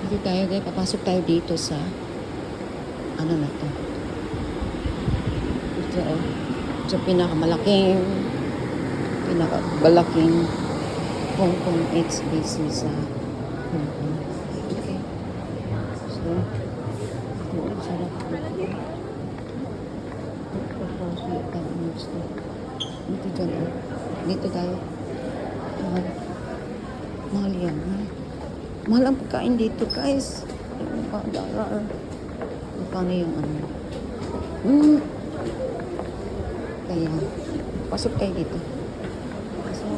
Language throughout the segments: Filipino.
Dito tayo guys, papasok tayo dito sa ano na to. Ito oh. Sa pinakamalaking Hong Kong HBC sa Hong Kong. Okay. So, ito ang sarap dito. Dito dyan oh. Dito tayo. Mahal yan. Mahal ang pagkain dito guys. $1. Magkano yung ano? Kaya, pasok tayo dito.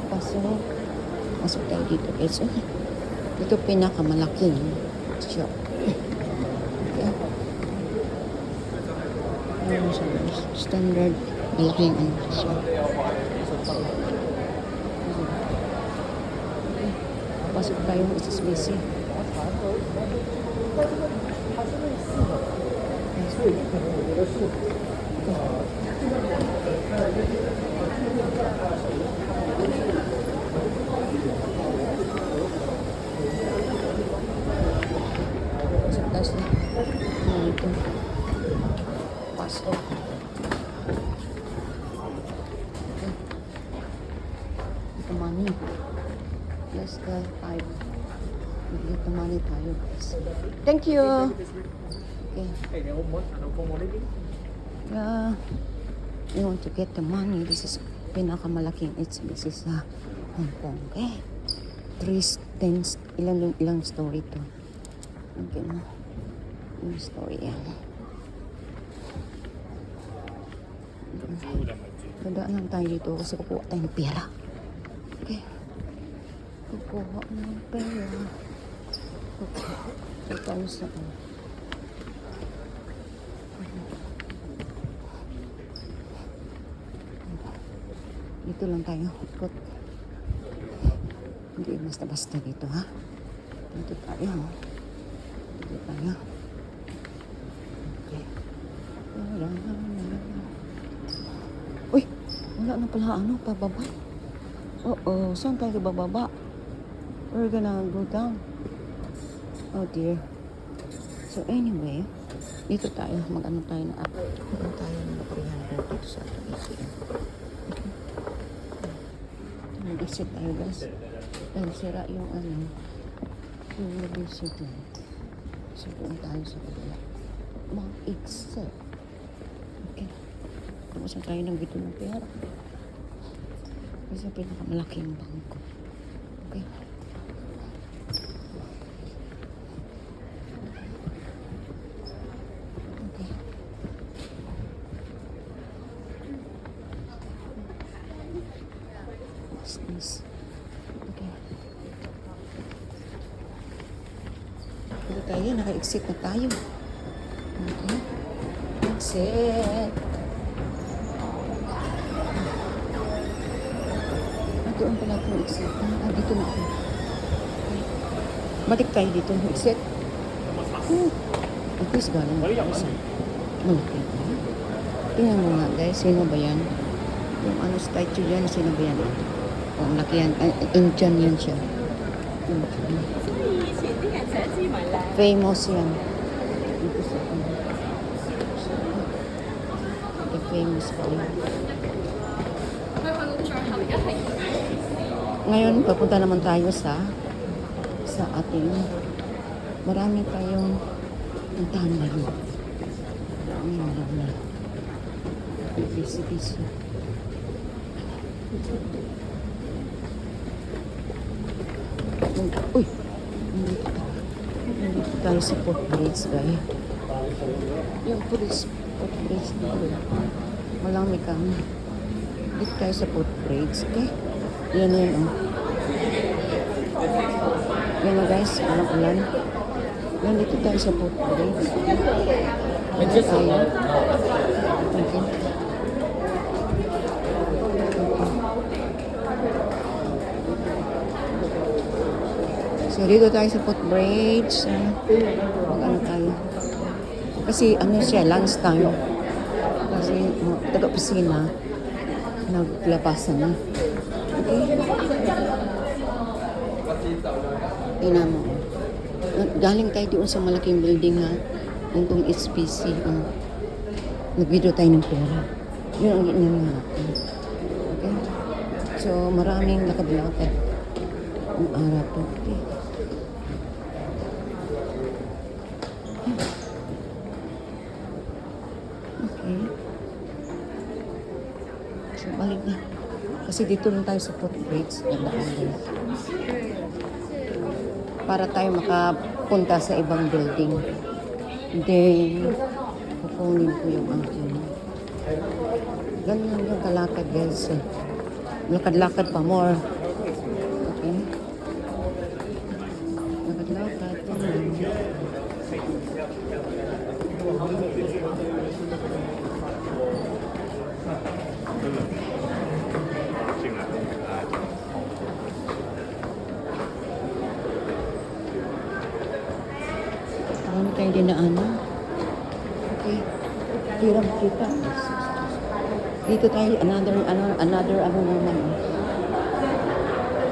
Pasok tayo dito guys. Ito pinakamalaking shop. Okay. Ano siya guys? Standard. Malaking ano siya. Pasok tayo ng SSBC. Pasok. Ito money. Plus the 5. Ito money tayo guys. Thank you. Okay. Yeah. You want to get the money. This is pinakamalaking HBC sa Hong Kong. Okay. 3 ilang story to. Okay na. Yung story yan. Dadaan lang tayo dito kasi kukuha tayo ng pera. Okay. Kukuha ng pera. Kukuha tayo sa dito lang tayo. Ikot. Hindi basta-basta dito ha. Dito tayo. Dito tayo. Okay. Uy! Wala na pala ano, pababa. Oo, saan tayo bababa? We're gonna go down. Oh dear. So anyway, dito tayo. Mag-ano tayo na up. Mag-ano tayo ng 300 dito sa ating ATM. Mag-exit tayo guys. Dahil sira yung ano, yung mag-exit na. So doon tayo sa kabila. Mag-exit. Okay. Tapos na tayo ng bito ng pera. Kasi pinakamalaking bangko. Okay. Okay. What's this? Okay. Dito tayo, naka-exit na tayo. Okay. Exit. Doon pala akong exit. Dito na ako. Okay. Balik tayo dito. Exit. At least galing ako sa malaki. Tingnan mo nga guys. Sino ba yan? Yung ano statue yan. Sino ba yan? Ang laki yan. Indian yan siya. Famous yan. Dito sa the famous pala. Ngayon, papunta naman tayo sa ating marami tayong puntahan ngayon. Marami. Busy. Uy! Nandito tayo sa Port Bridge, guys. Yung Port Bridge dito. Malami kami. Dito tayo sa Port Bridge, okay? Yan oh. Yan na guys, ulan. Nandito tayo sa Port Bridge. Nandito tayo. Okay. So dito tayo sa Port Bridge. Mag-ano tayo. Kasi ano siya, lunch time. Kasi taga-opisina. Naglabasan na. Okay. Tingnan mo. Galing tayo doon sa malaking building na Hong Kong SPC. Nag-video tayo ng pera. Yun ang ginagawa natin. Okay? So, maraming lakad-lakad ang araw po. Okay? Okay. So, balik na. Kasi dito lang tayo sa footbridge. Para tayo makapunta sa ibang building. Then, kukunin ko yung akin. Ganun lang yung kalakad, guys. Lakad-lakad pa more. Okay? Lakad-lakad. Marami tayong dinaanan. Okay. Hirap kita. Dito tayo, another ano naman.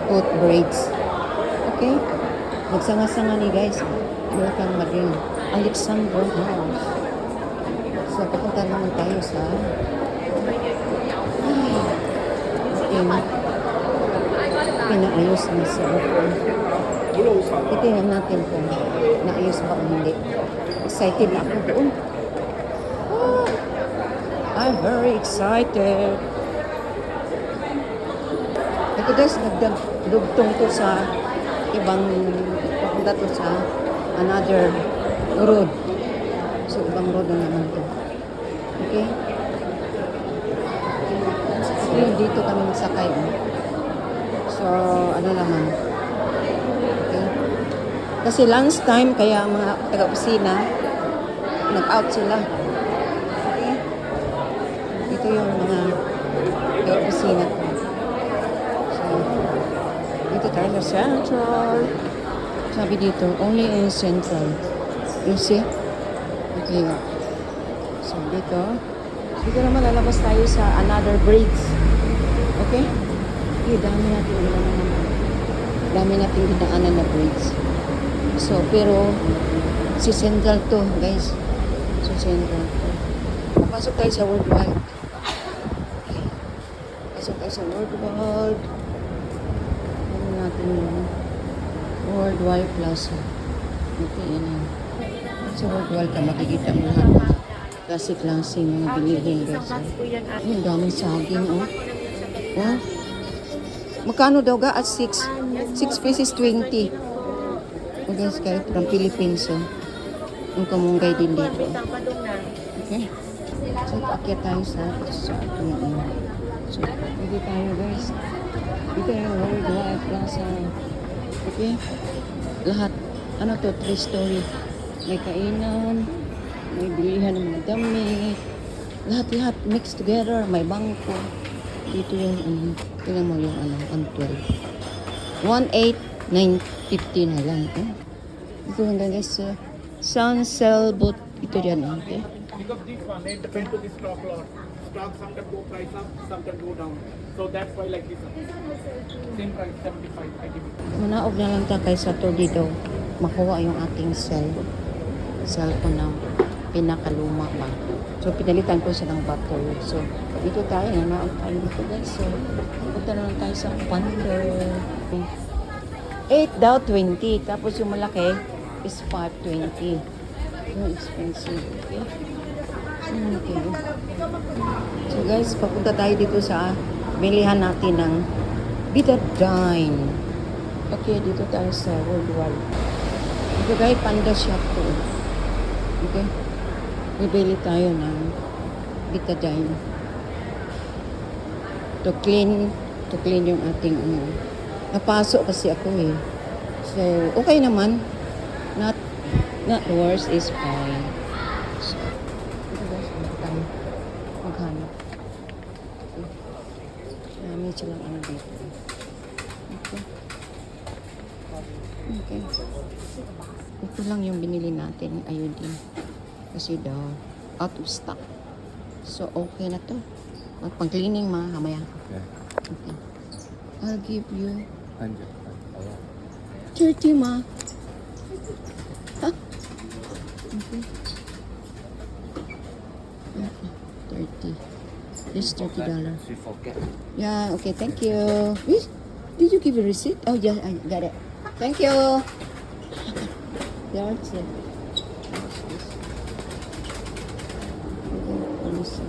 Foot braids. Okay? Magsanga-sanga ni guys. Welcome Madrid. Alexander House. So, papunta naman tayo sa pinaayos na sa open. Titingnan natin kung naayos ba o hindi. Excited na ako doon. I'm very excited. Ito guys, nagdugtong to sa ibang, papunta to sa another road. So, ibang road na naman to. Okay? So, dito kami masakay. So, ano naman. Okay? Kasi lunch time, kaya mga taga-opisina, nag-out sila. Ito yung mga opisina ko. So, dito tayo sa Central. Sabi dito, only in Central. You see? Okay. So, dito naman lalabas tayo sa another bridge. Okay? Dami natin dinaanan na bridge. So, pero, si Central to, guys. So, Central to. Pasok tayo sa Worldwide. Pasok tayo sa Worldwide. Ano natin yun? Worldwide Plaza. Ito yan. Sa Worldwide ka makikita mo lahat. Klase-klase mga bilihin guys. Ang daming saging oh. Oh. Magkano daw ga at 6? 6 pieces 20. O guys, kahit from Philippines oh. Ang kamunggay din dito. Okay. So, akyat tayo sa ating So, dito tayo guys. Dito yung Worldwide Plaza. Okay? Lahat. Ano to? 3-story. May kainan. May bilihan ng mga damit. Lahat-lahat mixed together. May bangko. Dito yung tingnan mo yung ang 12. 1,8,950 na lang. Okay? Dito hanggang guys. Sun Sailboat. Ito dyan. Okay? Because this one, it depends to the stock lot. Stock sometimes go price up, sometimes go down. So that's why like this one. Same price, 75, 80. Manaog na lang tayo kay Saturday daw. Makuha yung ating cellphone na pinakaluma pa. So, pinalitan ko siya ng battery. So, dito tayo. Manaog tayo dito guys. So, punta na lang tayo sa Pander. 8 daw, 20. Tapos yung malaki is 520. So, expensive. Okay? Okay. So guys, papunta tayo dito sa bilihan natin ng Betadine. Okay, dito tayo sa Worldwide. Ito guys, Panda Shop to. Okay? Bibili tayo ng Betadine. To clean yung ating napasok kasi ako eh. So, okay naman. Not worse is fine. So, ito guys, tayo maghanap. Okay. Namin silang ano dito. Okay. Okay. Ito lang yung binili natin, iodine. Kasi daw, out of stock. So, okay na to. Pag-cleaning mamaya. Okay. Okay. I'll give you 100. 30 ma. Okay. 30. This $30. She forget. Yeah, okay, thank you. Wait, did you give a receipt? Oh, yeah, I got it. Thank you. That's it. What's this? Okay, let me see.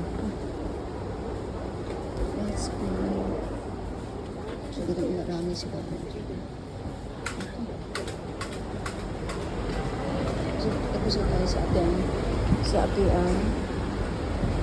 That's good. Siguro marami sila. So, tapos na tayo sa ating